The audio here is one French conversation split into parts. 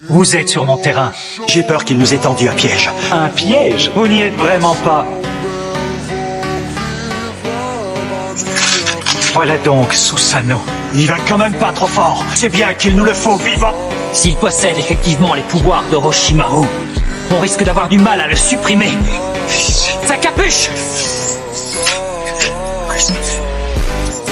Vous êtes sur mon terrain. J'ai peur qu'il nous ait tendu un piège. Un piège? Vous n'y êtes vraiment pas. Voilà donc Susanoo. Il va quand même pas trop fort. C'est bien qu'il nous le faut vivant. S'il possède effectivement les pouvoirs d'Orochimaru, on risque d'avoir du mal à le supprimer. Sa capuche!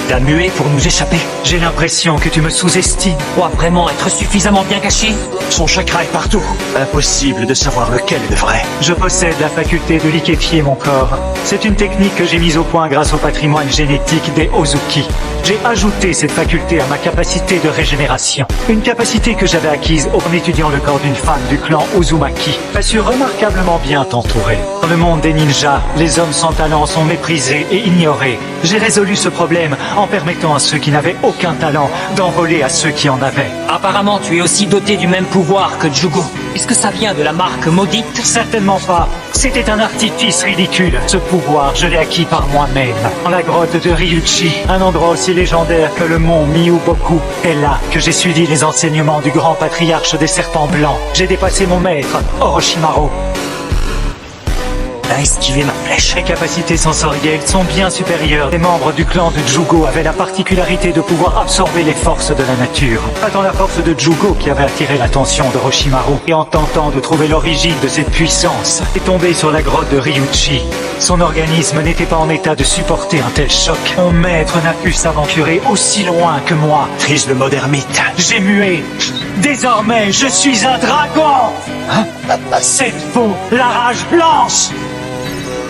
T'as mué pour nous échapper? J'ai l'impression que tu me sous-estimes. Crois vraiment être suffisamment bien caché? Son chakra est partout. Impossible de savoir lequel est le vrai. Je possède la faculté de liquéfier mon corps. C'est une technique que j'ai mise au point grâce au patrimoine génétique des Ozuki. J'ai ajouté cette faculté à ma capacité de régénération. Une capacité que j'avais acquise en étudiant le corps d'une femme du clan Uzumaki. Elle su remarquablement bien t'entourer. Dans le monde des ninjas, les hommes sans talent sont méprisés et ignorés. J'ai résolu ce problème en permettant à ceux qui n'avaient aucun talent d'envoler à ceux qui en avaient. Apparemment, tu es aussi doté du même pouvoir que Jugo. Est-ce que ça vient de la marque maudite? Certainement pas. C'était un artifice ridicule. Ce pouvoir, je l'ai acquis par moi-même. Dans la grotte de Ryuchi, un endroit aussi légendaire que le mont Miyuboku. Et là que j'ai suivi les enseignements du grand patriarche des serpents blancs. J'ai dépassé mon maître, Orochimaru. T'as esquivé ma flèche. Les capacités sensorielles sont bien supérieures. Les membres du clan de Jugo avaient la particularité de pouvoir absorber les forces de la nature. Pas tant la force de Jugo qui avait attiré l'attention d'Orochimaru. Et en tentant de trouver l'origine de cette puissance, est tombé sur la grotte de Ryuchi. Son organisme n'était pas en état de supporter un tel choc. Mon maître n'a pu s'aventurer aussi loin que moi. Trise le mode ermite. J'ai mué. Désormais, je suis un dragon. C'est faux. La rage blanche.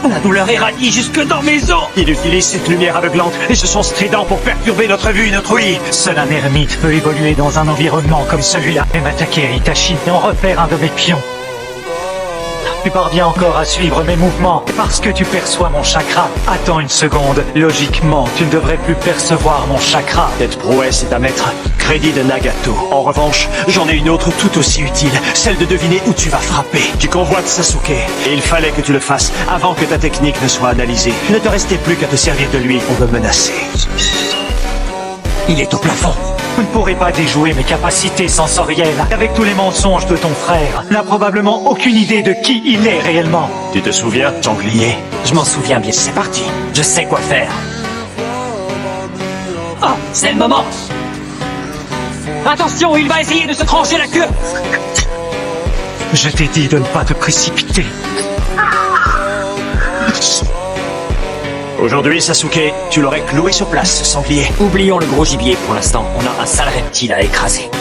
La douleur irradie jusque dans mes os. Il utilise cette lumière aveuglante et ce son strident pour perturber notre vue et notre ouïe. Seul un ermite peut évoluer dans un environnement comme celui-là et m'attaquer à Itachi et en refaire un de mes pions. Tu parviens encore à suivre mes mouvements parce que tu perçois mon chakra. Attends une seconde. Logiquement, tu ne devrais plus percevoir mon chakra. Cette prouesse est à mettre crédit de Nagato. En revanche, j'en ai une autre tout aussi utile, celle de deviner où tu vas frapper. Tu convoites Sasuke, et il fallait que tu le fasses avant que ta technique ne soit analysée. Il ne te restait plus qu'à te servir de lui pour me menacer. Il est au plafond. Vous ne pourrez pas déjouer mes capacités sensorielles. Avec tous les mensonges de ton frère, n'a probablement aucune idée de qui il est réellement. Tu te souviens, sanglier? Je m'en souviens bien. C'est parti. Je sais quoi faire. Ah, c'est le moment. Attention, il va essayer de se trancher la queue. Je t'ai dit de ne pas te précipiter. Aujourd'hui, Sasuke, tu l'aurais cloué sur place, sanglier. Oublions le gros gibier pour l'instant. On a un sale reptile à écraser.